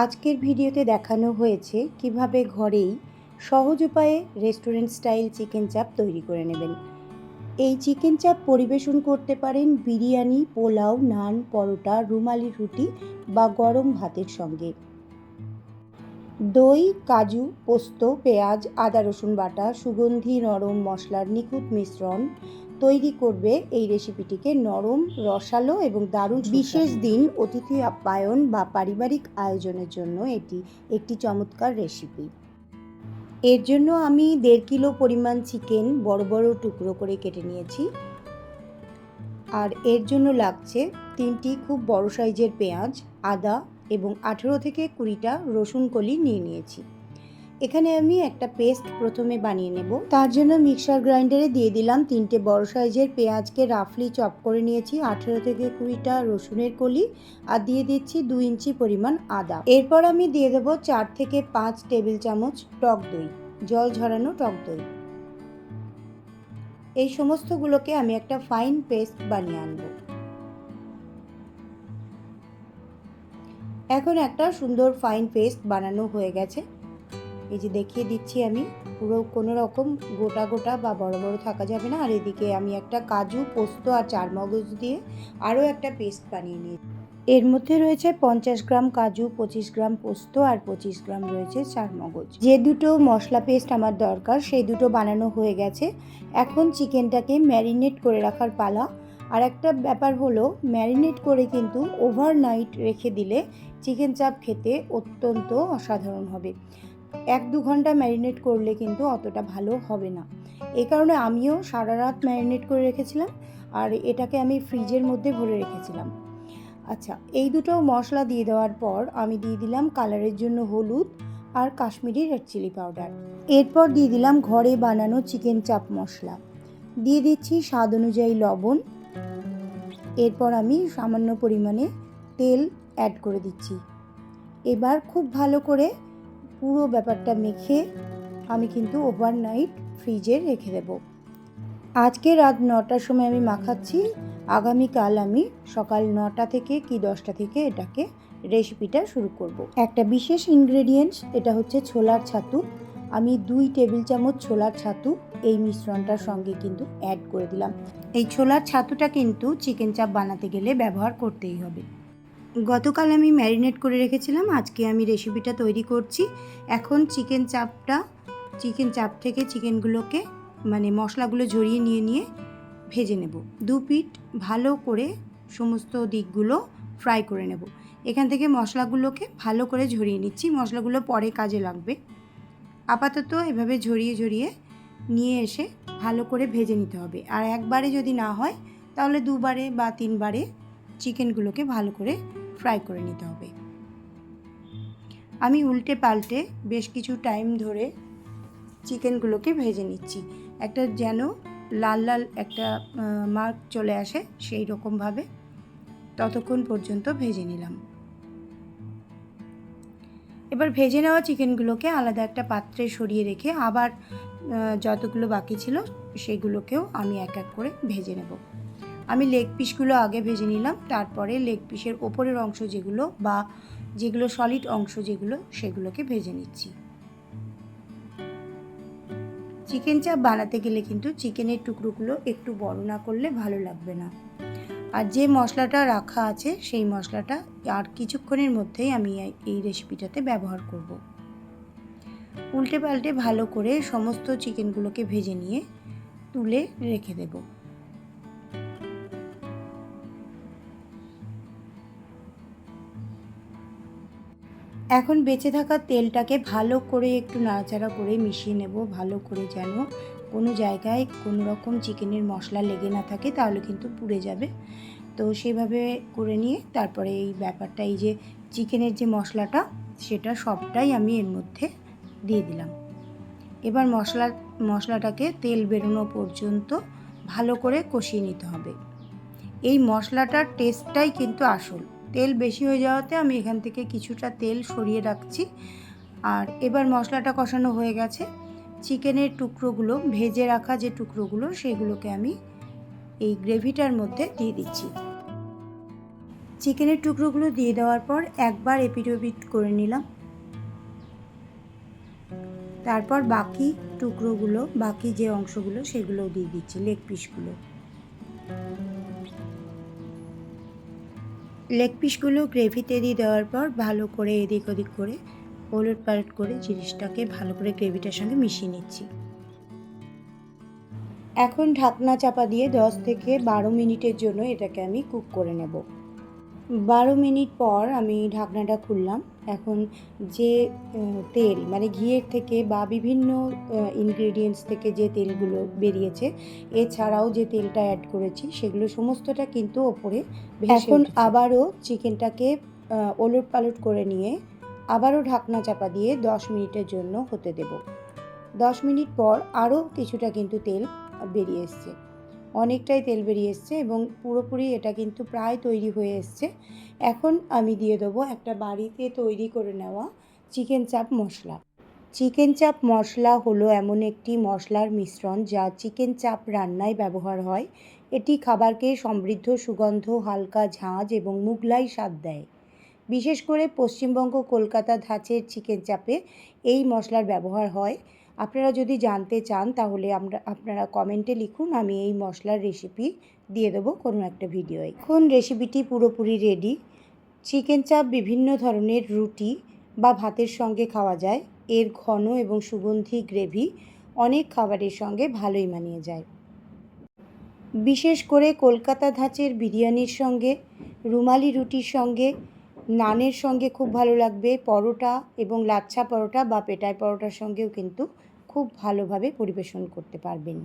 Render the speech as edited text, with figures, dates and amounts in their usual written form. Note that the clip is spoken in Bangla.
আজকের ভিডিওতে দেখানো হয়েছে কিভাবে ঘরেই সহজ উপায়ে রেস্টুরেন্ট স্টাইল চিকেন চাপ তৈরি করে নেবেন। এই চিকেন চাপ পরিবেশন করতে পারেন বিরিয়ানি, পোলাও, নান, পরোটা, রুমালি রুটি বা গরম ভাতের সঙ্গে। দই, কাজু, পোস্ত, পেঁয়াজ, আদা রসুন বাটা, সুগন্ধি নরম মশলার নিখুঁত মিশ্রণ তৈরি করবে এই রেসিপিটিকে নরম, রসালো এবং দারুণ। বিশেষ দিন, অতিথি আপ্যায়ন বা পারিবারিক আয়োজনের জন্য এটি একটি চমৎকার রেসিপি। এর জন্য আমি 1.5 কিলো পরিমাণ চিকেন বড় বড় টুকরো করে কেটে নিয়েছি। আর এর জন্য লাগছে 3টি খুব বড় সাইজের পেঁয়াজ, আদা এবং 18 থেকে 20টা রসুন কলি নিয়ে নিয়েছি। এখানে আমি একটা পেস্ট প্রথমে বানিয়ে নেব। তার জন্য মিক্সার গ্রাইন্ডারে দিয়ে দিলাম 3টে বড় সাইজের পেঁয়াজকে রাফলি চপ করে নিয়েছি, 18 থেকে 20টা রসুনের কলি, আর দিয়ে দিচ্ছি 2 ইঞ্চি পরিমাণ আদা। এরপর আমি দিয়ে দেবো 4 থেকে 5 টেবিল চামচ টক দই, জল ঝরানো টক দই। এই সমস্তগুলোকে আমি একটা ফাইন পেস্ট বানিয়ে আনব। এখন একটা সুন্দর ফাইন পেস্ট বানানো হয়ে গেছে। এই যে দেখিয়ে দিচ্ছি আমি, পুরো কোনো রকম গোটা গোটা বা বড় বড় থাকা যাবে না। আর এদিকে আমি একটা কাজু, পোস্ত আর চারমগজ দিয়ে আরও একটা পেস্ট বানিয়ে নিয়েছি। এর মধ্যে রয়েছে 50 গ্রাম কাজু, 25 গ্রাম পোস্ত আর 25 গ্রাম রয়েছে চারমগজ। যে দুটো মশলা পেস্ট আমার দরকার সেই দুটো বানানো হয়ে গেছে। এখন চিকেনটাকে ম্যারিনেট করে রাখার পালা। আর একটা ব্যাপার হলো, ম্যারিনেট করে কিন্তু ওভারনাইট রেখে দিলে চিকেন চাপ খেতে অত্যন্ত অসাধারণ হবে। 1-2 ঘন্টা ম্যারিনেট করলে কিন্তু অতটা ভালো হবে না। এই কারণে আমিও সারা রাত ম্যারিনেট করে রেখেছিলাম আর এটাকে আমি ফ্রিজের মধ্যে ভরে রেখেছিলাম। আচ্ছা, এই দুটো মশলা দিয়ে দেওয়ার পর আমি দিয়ে দিলাম কালারের জন্য হলুদ আর কাশ্মীরি রেড চিলি পাউডার। এরপর দিয়ে দিলাম ঘরে বানানো চিকেন চাপ মশলা, দিয়ে দিচ্ছি স্বাদ অনুযায়ী লবণ। এরপর আমি সামান্য পরিমাণে তেল অ্যাড করে দিচ্ছি। এবার খুব ভালো করে পুরো ব্যাপারটা মেখে আমি কিন্তু ওভারনাইট ফ্রিজে রেখে দেব। আজকে রাত 9টার সময় আমি মাখাচ্ছি, আগামীকাল আমি সকাল 9টা থেকে কি 10টা থেকে এটাকে রেসিপিটা শুরু করব। একটা বিশেষ ইনগ্রেডিয়েন্টস, এটা হচ্ছে ছোলার ছাতু। আমি 2 টেবিল চামচ ছোলার ছাতু এই মিশ্রণটার সঙ্গে কিন্তু অ্যাড করে দিলাম। এই ছোলার ছাতুটা কিন্তু চিকেন চাপ বানাতে গেলে ব্যবহার করতেই হবে। গতকাল আমি ম্যারিনেট করে রেখেছিলাম, আজকে আমি রেসিপিটা তৈরি করছি। এখন চিকেন চাপ থেকে চিকেনগুলোকে মানে মশলাগুলো ঝরিয়ে নিয়ে ভেজে নেব। 2 পিঠ ভালো করে সমস্ত দিকগুলো ফ্রাই করে নেব। এখান থেকে মশলাগুলোকে ভালো করে ঝরিয়ে নিচ্ছি, মশলাগুলো পরে কাজে লাগবে। আপাতত এভাবে ঝরিয়ে নিয়ে এসে ভালো করে ভেজে নিতে হবে। আর একবারে যদি না হয় তাহলে 2বারে বা 3বারে চিকেনগুলোকে ভালো করে ফ্রাই করে নিতে হবে। আমি উল্টে পাল্টে বেশ কিছু টাইম ধরে চিকেনগুলোকে ভেজে নিচ্ছি, একটা যেন লাল লাল একটা মার্ক চলে আসে সেই রকমভাবে ততক্ষণ পর্যন্ত ভেজে নিলাম। এবার ভেজে নেওয়া চিকেনগুলোকে আলাদা একটা পাত্রে সরিয়ে রেখে আবার যতগুলো বাকি ছিল সেগুলোকেও আমি এক এক করে ভেজে নেব। আমি লেগ পিসগুলো আগে ভেজে নিলাম, তারপরে লেগ পিসের ওপরের অংশ যেগুলো সলিড অংশ সেগুলোকে ভেজে নিচ্ছি। চিকেন চাপ বানাতে গেলে কিন্তু চিকেনের টুকরোগুলো একটু বড় না করলে ভালো লাগবে না। আর যে মশলাটা রাখা আছে সেই মশলাটা আর কিছুক্ষণের মধ্যেই আমি এই রেসিপিটাতে ব্যবহার করব। উল্টে পাল্টে ভালো করে সমস্ত চিকেনগুলোকে ভেজে নিয়ে তুলে রেখে দেব। এখন বেঁচে থাকা তেলটাকে ভালো করে একটু নাড়াচাড়া করে মিশিয়ে নেব, ভালো করে যেন কোনো জায়গায় কোনো রকম চিকেনের মশলা লেগে না থাকে, তাহলে কিন্তু পুড়ে যাবে। তো সেভাবে করে নিয়ে তারপরে এই ব্যাপারটা, এই যে চিকেনের যে মশলাটা সেটা সবটাই আমি এর মধ্যে দিয়ে দিলাম। এবার মশলাটাকে তেল বেরোনো পর্যন্ত ভালো করে কষিয়ে নিতে হবে। এই মশলাটার টেস্টটাই কিন্তু আসল। তেল বেশি হয়ে যাওয়াতে আমি এখান থেকে কিছুটা তেল সরিয়ে রাখছি। আর এবার মশলাটা কষানো হয়ে গেছে, চিকেনের টুকরোগুলো, ভেজে রাখা যে টুকরোগুলো সেগুলোকে আমি এই গ্রেভিটার মধ্যে দিয়ে দিচ্ছি। চিকেনের টুকরোগুলো দিয়ে দেওয়ার পর একবার এপিট ওপিট করে নিলাম। তারপর বাকি টুকরোগুলো, বাকি যে অংশগুলো সেগুলোও দিয়ে দিচ্ছি, লেগ পিসগুলো। লেগ পিসগুলো গ্রেভিতে দিয়ে দেওয়ার পর ভালো করে এদিক ওদিক করে ওলট পালট করে জিনিসটাকে ভালো করে গ্রেভিটার সঙ্গে মিশিয়ে নিচ্ছি। এখন ঢাকনা চাপা দিয়ে 10 থেকে 12 মিনিটের জন্য এটাকে আমি কুক করে নেব। 12 মিনিট পর আমি ঢাকনাটা খুললাম। এখন যে তেল মানে ঘিয়ের থেকে বা বিভিন্ন ইনগ্রেডিয়েন্টস থেকে যে তেলগুলো বেরিয়েছে, এছাড়াও যে তেলটা অ্যাড করেছি সেগুলো সমস্তটা কিন্তু ওপরে ভেসে উঠেছে। এখন আবারও চিকেনটাকে ওলট পালট করে নিয়ে আবারও ঢাকনা চাপা দিয়ে 10 মিনিটের জন্য হতে দেব। 10 মিনিট পর আরও কিছুটা কিন্তু তেল বেরিয়ে এসছে, অনেকটাই তেল বেরিয়ে এসছে এবং পুরোপুরি এটা কিন্তু প্রায় তৈরি হয়ে এসছে। এখন আমি দিয়ে দেবো একটা বাড়িতে তৈরি করে নেওয়া চিকেন চাপ মশলা। চিকেন চাপ মশলা হলো এমন একটি মশলার মিশ্রণ যা চিকেন চাপ রান্নায় ব্যবহার হয়। এটি খাবারকে সমৃদ্ধ সুগন্ধ, হালকা ঝাঁঝ এবং মুগলাই স্বাদ দেয়। বিশেষ করে পশ্চিমবঙ্গ কলকাতা ধাঁচের চিকেন চাপে এই মশলার ব্যবহার হয়। আপনারা যদি জানতে চান তাহলে আপনারা কমেন্টে লিখুন, আমি এই মশলার রেসিপি দিয়ে দেবো কোনো একটা ভিডিওয়। এখন রেসিপিটি পুরোপুরি রেডি। চিকেন চাপ বিভিন্ন ধরনের রুটি বা ভাতের সঙ্গে খাওয়া যায়। এর ঘন এবং সুগন্ধি গ্রেভি অনেক খাবারের সঙ্গে ভালোই মানিয়ে যায়। বিশেষ করে কলকাতা ধাঁচের বিরিয়ানির সঙ্গে, রুমালি রুটির সঙ্গে, নানের সঙ্গে খুব ভালো লাগবে। পরোটা এবং লাচ্ছা পরোটা বা পেটাই পরোটার সঙ্গেও কিন্তু খুব ভালোভাবে পরিবেশন করতে পারবেন।